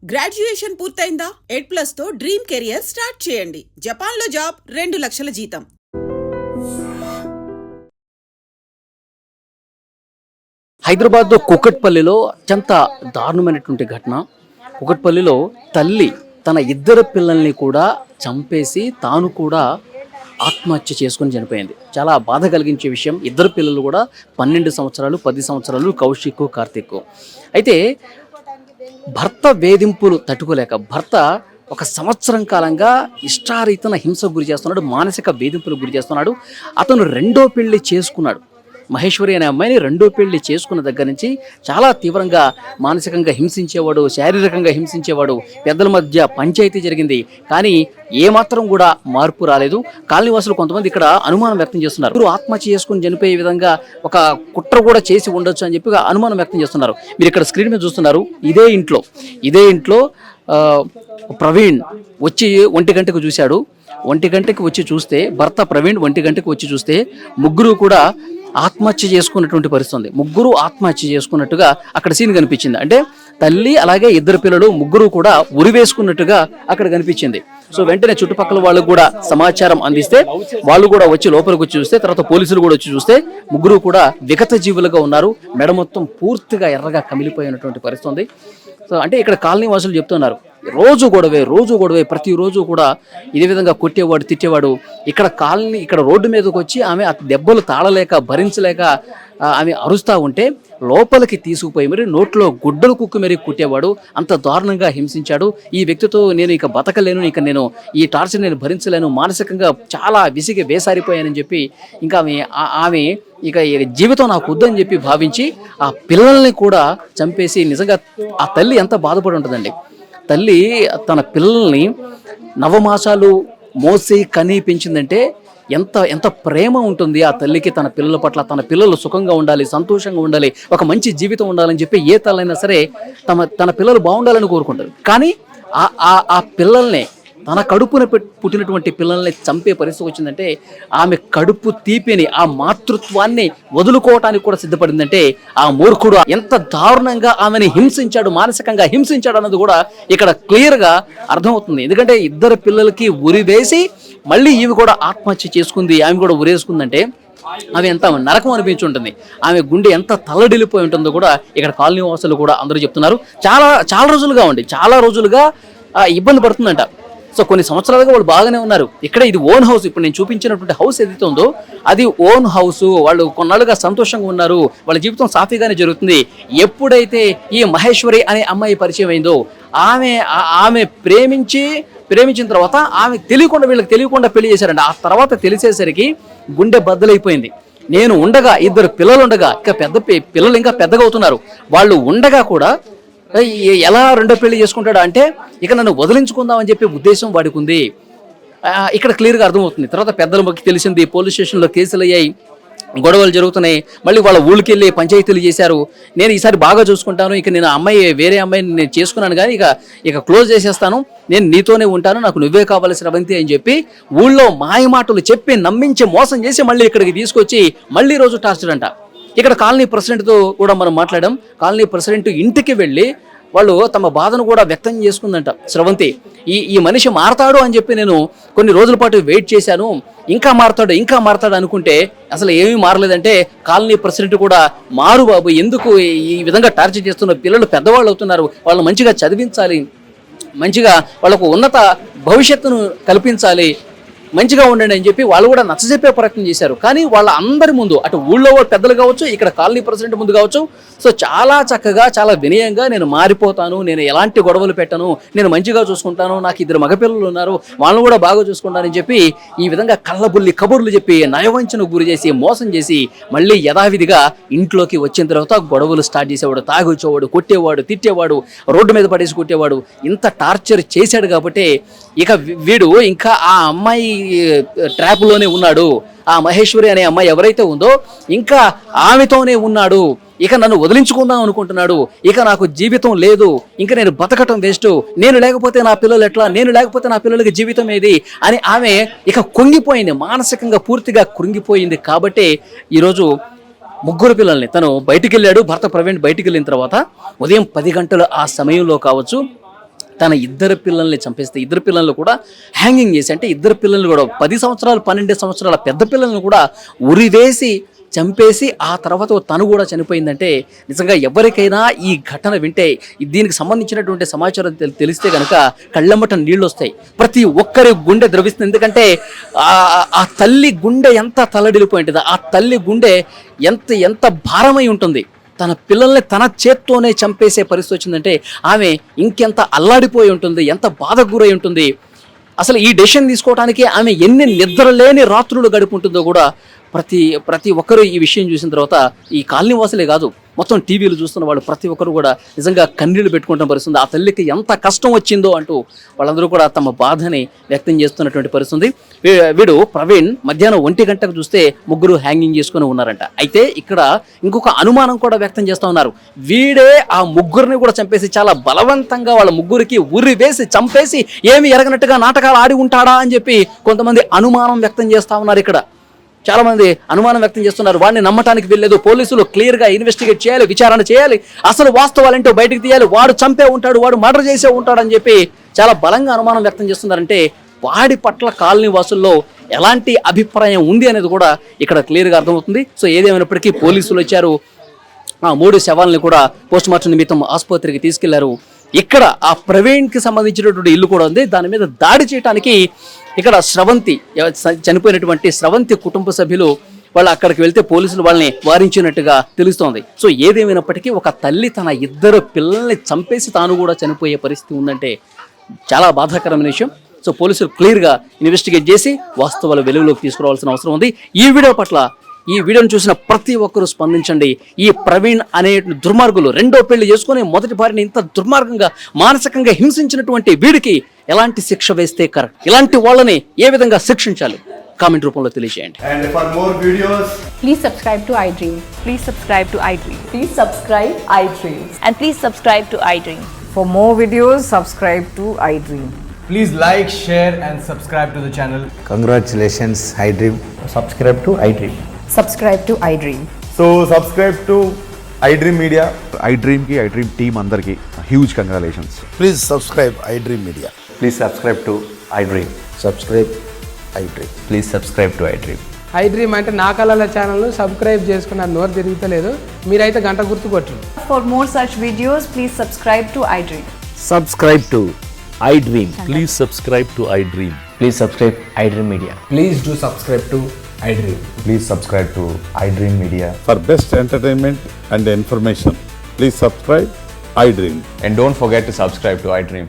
Graduation పూర్తయిందా? 8+ తో dream career start చేయండి. జపాన్లో జాబ్, 2 లక్షల జీతం. హైదరాబాద్ కుకట్పల్లిలో అత్యంత దారుణమైనటువంటి ఘటన. కుకట్పల్లిలో తల్లి తన 2 పిల్లల్ని కూడా చంపేసి తాను కూడా ఆత్మహత్య చేసుకుని చనిపోయింది. చాలా బాధ కలిగించే విషయం. 2 పిల్లలు కూడా 12 సంవత్సరాలు, 10 సంవత్సరాలు, కౌశిక్, కార్తిక్. అయితే భర్త వేధింపులు తట్టుకోలేక భర్త 1 సంవత్సరం కాలంగా ఇష్టారీతన హింసకు గురి చేస్తున్నాడు, మానసిక వేధింపులకు గురి చేస్తున్నాడు. అతను 2వ పెళ్లి చేసుకున్నాడు. మహేశ్వరి అనే అమ్మాయిని 2వ పెళ్లి చేసుకున్న దగ్గర నుంచి చాలా తీవ్రంగా మానసికంగా హింసించేవాడు, శారీరకంగా హింసించేవాడు. పెద్దల మధ్య పంచాయతీ జరిగింది, కానీ ఏమాత్రం కూడా మార్పు రాలేదు. కాలనీవాసులు కొంతమంది ఇక్కడ అనుమానం వ్యక్తం చేస్తున్నారు. ఆత్మహత్య చేసుకుని చనిపోయే విధంగా ఒక కుట్ర కూడా చేసి ఉండొచ్చు అని చెప్పి అనుమానం వ్యక్తం చేస్తున్నారు. మీరు ఇక్కడ స్క్రీన్ మీద చూస్తున్నారు. ఇదే ఇంట్లో ప్రవీణ్ వచ్చి 1 గంటకు చూశాడు. 1 గంటకి వచ్చి చూస్తే భర్త ప్రవీణ్ 1 గంటకు వచ్చి చూస్తే ముగ్గురు కూడా ఆత్మహత్య చేసుకున్నటువంటి పరిస్థితి. ముగ్గురు ఆత్మహత్య చేసుకున్నట్టుగా అక్కడ సీన్ కనిపించింది. అంటే తల్లి అలాగే 2 పిల్లలు ముగ్గురు కూడా ఉరివేసుకున్నట్టుగా అక్కడ కనిపించింది. సో వెంటనే చుట్టుపక్కల వాళ్ళకు కూడా సమాచారం అందిస్తే వాళ్ళు కూడా వచ్చి లోపలికి వచ్చి చూస్తే, తర్వాత పోలీసులు కూడా వచ్చి చూస్తే ముగ్గురు కూడా విగత జీవులుగా ఉన్నారు. మెడ మొత్తం పూర్తిగా ఎర్రగా కమిలిపోయినటువంటి పరిస్థితి. సో అంటే ఇక్కడ కాలనీ వాసులు చెప్తున్నారు, రోజు గొడవే, ప్రతిరోజు కూడా ఇదే విధంగా కొట్టేవాడు, తిట్టేవాడు. ఇక్కడ రోడ్డు మీదకి వచ్చి ఆమె దెబ్బలు తాళలేక భరించలేక ఆమె అరుస్తూ ఉంటే లోపలికి తీసుకుపోయి మరి నోట్లో గుడ్డలు కుక్కు మరి కుట్టేవాడు. అంత దారుణంగా హింసించాడు. ఈ వ్యక్తితో నేను ఇక బతకలేను, ఇక నేను ఈ టార్చర్ నేను భరించలేను, మానసికంగా చాలా విసిగి వేసారిపోయానని చెప్పి ఇంకా ఆమె ఇక జీవితం నాకు వద్దని చెప్పి భావించి ఆ పిల్లల్ని కూడా చంపేసి, నిజంగా ఆ తల్లి ఎంత బాధపడి ఉంటుందండి. తల్లి తన పిల్లల్ని 9 మాసాలు మోసి కని పెంచిందంటే ఎంత ప్రేమ ఉంటుంది ఆ తల్లికి తన పిల్లల పట్ల. తన పిల్లలు సుఖంగా ఉండాలి, సంతోషంగా ఉండాలి, ఒక మంచి జీవితం ఉండాలని చెప్పి ఏ తల్లైనా సరే తన పిల్లలు బాగుండాలని కోరుకుంటారు. కానీ ఆ పిల్లల్ని, తన కడుపున పుట్టినటువంటి పిల్లల్ని చంపే పరిస్థితి వచ్చిందంటే ఆమె కడుపు తీపిని, ఆ మాతృత్వాన్ని వదులుకోవటానికి కూడా సిద్ధపడిందంటే ఆ మూర్ఖుడు ఎంత దారుణంగా ఆమెని హింసించాడు, మానసికంగా హింసించాడు అన్నది కూడా ఇక్కడ క్లియర్గా అర్థమవుతుంది. ఎందుకంటే 2 పిల్లలకి ఉరి వేసి మళ్ళీ ఈమె కూడా ఆత్మహత్య చేసుకుంది, ఆమె కూడా ఉరేసుకుందంటే ఆమె ఎంత నరకం అనిపించి ఉంటుంది, ఆమె గుండె ఎంత తల్లడిల్లిపోయి ఉంటుందో కూడా ఇక్కడ కాలనీ వాసులు కూడా అందరూ చెప్తున్నారు. చాలా రోజులుగా ఇబ్బంది పడుతుందంట. సో కొన్ని సంవత్సరాలుగా వాళ్ళు బాగానే ఉన్నారు. ఇక్కడ ఇది ఓన్ హౌస్. ఇప్పుడు నేను చూపించినటువంటి హౌస్ ఏదైతే ఉందో అది ఓన్ హౌస్. వాళ్ళు కొన్నాళ్ళుగా సంతోషంగా ఉన్నారు, వాళ్ళ జీవితం సాఫీగానే జరుగుతుంది. ఎప్పుడైతే ఈ మహేశ్వరి అనే అమ్మాయి పరిచయం అయిందో ఆమె ప్రేమించిన తర్వాత వీళ్ళకి తెలియకుండా పెళ్లి చేశారండి. ఆ తర్వాత తెలిసేసరికి గుండె బద్దలైపోయింది. నేను ఉండగా 2 పిల్లలు ఉండగా, పిల్లలు ఇంకా పెద్దగా అవుతున్నారు, వాళ్ళు ఉండగా కూడా ఎలా 2వ పెళ్లి చేసుకుంటాడు అంటే ఇక నన్ను వదిలించుకుందామని చెప్పి ఉద్దేశం వాడికి ఉంది. ఇక్కడ క్లియర్గా అర్థమవుతుంది. తర్వాత పెద్దలకి తెలిసింది, పోలీస్ స్టేషన్లో కేసులు అయ్యాయి, గొడవలు జరుగుతున్నాయి. మళ్ళీ వాళ్ళ ఊళ్ళకి వెళ్ళి పంచాయతీలు చేశారు. నేను ఈసారి బాగా చూసుకుంటాను, ఇక నేను వేరే అమ్మాయిని నేను చేసుకున్నాను కానీ ఇక క్లోజ్ చేసేస్తాను, నేను నీతోనే ఉంటాను, నాకు నువ్వే కావాలి స్రవంతి అని చెప్పి ఊళ్ళో మాయమాటలు చెప్పి నమ్మించి మోసం చేసి మళ్ళీ ఇక్కడికి తీసుకొచ్చి మళ్ళీ రోజు టార్చర్ అంట. ఇక్కడ కాలనీ ప్రెసిడెంట్తో కూడా మనం మాట్లాడాం. కాలనీ ప్రెసిడెంట్ ఇంటికి వెళ్ళి వాళ్ళు తమ బాధను కూడా వ్యక్తం చేసుకుందంట స్రవంతి. ఈ మనిషి మారతాడు అని చెప్పి నేను కొన్ని రోజుల పాటు వెయిట్ చేశాను, ఇంకా మారతాడు అనుకుంటే అసలు ఏమీ మారలేదంటే కాలనీ ప్రెసిడెంట్ కూడా మారు బాబు, ఎందుకు ఈ విధంగా టార్చర్ చేస్తున్నారు, పిల్లలు పెద్దవాళ్ళు అవుతున్నారు, వాళ్ళు మంచిగా చదివించాలి, మంచిగా వాళ్ళకు ఉన్నత భవిష్యత్తును కల్పించాలి, మంచిగా ఉండండి అని చెప్పి వాళ్ళు కూడా నచ్చజెప్పే ప్రయత్నం చేశారు. కానీ వాళ్ళ అందరి ముందు, అటు ఊళ్ళో పెద్దలు కావచ్చు, ఇక్కడ కాలనీ ప్రెసిడెంట్ ముందు కావచ్చు, సో చాలా చక్కగా చాలా వినయంగా నేను మారిపోతాను, నేను ఎలాంటి గొడవలు పెట్టను, నేను మంచిగా చూసుకుంటాను, నాకు 2 మగపిల్లలు ఉన్నారు, వాళ్ళని కూడా బాగా చూసుకుంటానని చెప్పి ఈ విధంగా కళ్ళబుల్లి కబుర్లు చెప్పి నయవంచనకు గురి చేసి మోసం చేసి మళ్ళీ యథావిధిగా ఇంట్లోకి వచ్చిన తర్వాత గొడవలు స్టార్ట్ చేసేవాడు, తాగొచ్చేవాడు, కొట్టేవాడు, తిట్టేవాడు, రోడ్డు మీద పడేసి కొట్టేవాడు. ఇంత టార్చర్ చేశాడు కాబట్టి ఇక వీడు ఇంకా ఆ అమ్మాయి ట్రాప్లోనే ఉన్నాడు. ఆ మహేశ్వరి అనే అమ్మాయి ఎవరైతే ఉందో ఇంకా ఆమెతోనే ఉన్నాడు. ఇక నన్ను వదిలించుకుందాం అనుకుంటున్నాడు, ఇక నాకు జీవితం లేదు, ఇంకా నేను బతకటం వేస్ట్, నేను లేకపోతే నా పిల్లలు ఎట్లా, నేను లేకపోతే నా పిల్లలకి జీవితం ఏది అని ఆమె ఇక కుంగిపోయింది, మానసికంగా పూర్తిగా కృంగిపోయింది. కాబట్టి ఈరోజు 3 పిల్లల్ని తను బయటికి వెళ్ళాడు. భర్త ప్రవీణ్ బయటికి వెళ్ళిన తర్వాత ఉదయం 10 గంటల ఆ సమయంలో కావచ్చు తన ఇద్దరు పిల్లల్ని చంపేస్తే ఇద్దరు పిల్లల్ని కూడా హ్యాంగింగ్ చేసి, అంటే ఇద్దరు పిల్లల్ని కూడా 10 సంవత్సరాలు 12 సంవత్సరాల పెద్ద పిల్లల్ని కూడా ఉరివేసి చంపేసి ఆ తర్వాత తను కూడా చనిపోయిందంటే నిజంగా ఎవరికైనా ఈ ఘటన వింటే దీనికి సంబంధించినటువంటి సమాచారం తెలిస్తే కనుక కళ్ళమ్మట నీళ్ళు వస్తాయి. ప్రతి ఒక్కరి గుండె ద్రవిస్తుంది. ఎందుకంటే ఆ తల్లి గుండె ఎంత తల్లడిల్లిపోయి ఉంటుంది, ఆ తల్లి గుండె ఎంత భారమై ఉంటుంది. తన పిల్లల్ని తన చేత్తోనే చంపేసే పరిస్థితి వచ్చిందంటే ఆమె ఇంకెంత అల్లాడిపోయి ఉంటుంది, ఎంత బాధకు గురై ఉంటుంది. అసలు ఈ డెసిషన్ తీసుకోవడానికి ఆమె ఎన్ని నిద్రలేని రాత్రులు గడుపుంటుందో కూడా ప్రతి ఒక్కరూ ఈ విషయం చూసిన తర్వాత ఈ కాలనీ వాసులే కాదు, మొత్తం టీవీలు చూస్తున్న వాళ్ళు ప్రతి ఒక్కరు కూడా నిజంగా కన్నీళ్లు పెట్టుకుంటున్న పరిస్థితుంది. ఆ తల్లికి ఎంత కష్టం వచ్చిందో అంటూ వాళ్ళందరూ కూడా తమ బాధని వ్యక్తం చేస్తున్నటువంటి పరిస్థితుంది. వీడు ప్రవీణ్ మధ్యాహ్నం 1 గంటకు చూస్తే ముగ్గురు హ్యాంగింగ్ చేసుకుని ఉన్నారంట. అయితే ఇక్కడ ఇంకొక అనుమానం కూడా వ్యక్తం చేస్తూ ఉన్నారు. వీడే ఆ ముగ్గురిని కూడా చంపేసి చాలా బలవంతంగా వాళ్ళ ముగ్గురికి ఉరి వేసి చంపేసి ఏమి ఎరగనట్టుగా నాటకాలు ఆడి ఉంటాడా అని చెప్పి కొంతమంది అనుమానం వ్యక్తం చేస్తూ ఉన్నారు. ఇక్కడ చాలా మంది అనుమానం వ్యక్తం చేస్తున్నారు. వాడిని నమ్మటానికి వెళ్ళలేదు, పోలీసులు క్లియర్గా ఇన్వెస్టిగేట్ చేయాలి, విచారణ చేయాలి, అసలు వాస్తవాలేంటో బయటకు తీయాలి, వాడు చంపే ఉంటాడు, వాడు మర్డర్ చేసే ఉంటాడు అని చెప్పి చాలా బలంగా అనుమానం వ్యక్తం చేస్తున్నారంటే వాడి పట్ల కాలనీ వాసుల్లో ఎలాంటి అభిప్రాయం ఉంది అనేది కూడా ఇక్కడ క్లియర్గా అర్థమవుతుంది. సో ఏదేమైనప్పటికీ పోలీసులు వచ్చారు, 3 శవాలని కూడా పోస్ట్మార్టం నిమిత్తం ఆసుపత్రికి తీసుకెళ్లారు. ఇక్కడ ఆ ప్రవీణ్కి సంబంధించినటువంటి ఇల్లు కూడా ఉంది. దాని మీద దాడి చేయడానికి ఇక్కడ స్రవంతి, చనిపోయినటువంటి స్రవంతి కుటుంబ సభ్యులు వాళ్ళు అక్కడికి వెళ్తే పోలీసులు వాళ్ళని వారించినట్టుగా తెలుస్తోంది. సో ఏదేమైనప్పటికీ ఒక తల్లి తన ఇద్దరు పిల్లల్ని చంపేసి తాను కూడా చనిపోయే పరిస్థితి ఉందంటే చాలా బాధాకరమైన విషయం. సో పోలీసులు క్లియర్గా ఇన్వెస్టిగేట్ చేసి వాస్తవాలు వెలుగులోకి తీసుకురావాల్సిన అవసరం ఉంది. ఈ వీడియోను చూసిన ప్రతి ఒక్కరూ స్పందించండి. ఈ ప్రవీణ్ అనే దుర్మార్గులు 2వ పెళ్లి చేసుకుని మొదటి భార్యని ఇంత దుర్మార్గంగా మానసికంగా హింసించినటువంటి వీడికి ఎలాంటి శిక్ష వేస్తే కరెక్ట్, ఇలాంటి వాళ్ళని ఏ విధంగా శిక్షించాలి కామెంట్ రూపంలో తెలియజేయండి. And for more videos, Please subscribe to iDream. Please subscribe to iDream. Please subscribe iDream. And please subscribe to iDream. For more videos, subscribe to iDream. please like, share and subscribe to the channel. Congratulations, iDream. Subscribe to iDream. Subscribe to iDream. So subscribe to iDream Media. iDream की iDream team अंदर की huge congratulations. Please subscribe iDream Media. Please subscribe to iDream. Subscribe iDream. Please subscribe to iDream. iDream అంటే నా కళల ఛానల్ను subscribe చేసుకున్న నోరు తిరుగుతలేదు, మీరైతే గంట గుర్తు కొట్టండి. For more such videos, please subscribe to iDream. Subscribe to iDream. Please subscribe to iDream. Please subscribe iDream Media. Please do subscribe to iDream. Please subscribe to iDream Media. For best entertainment and information, please subscribe iDream. And don't forget to subscribe to iDream.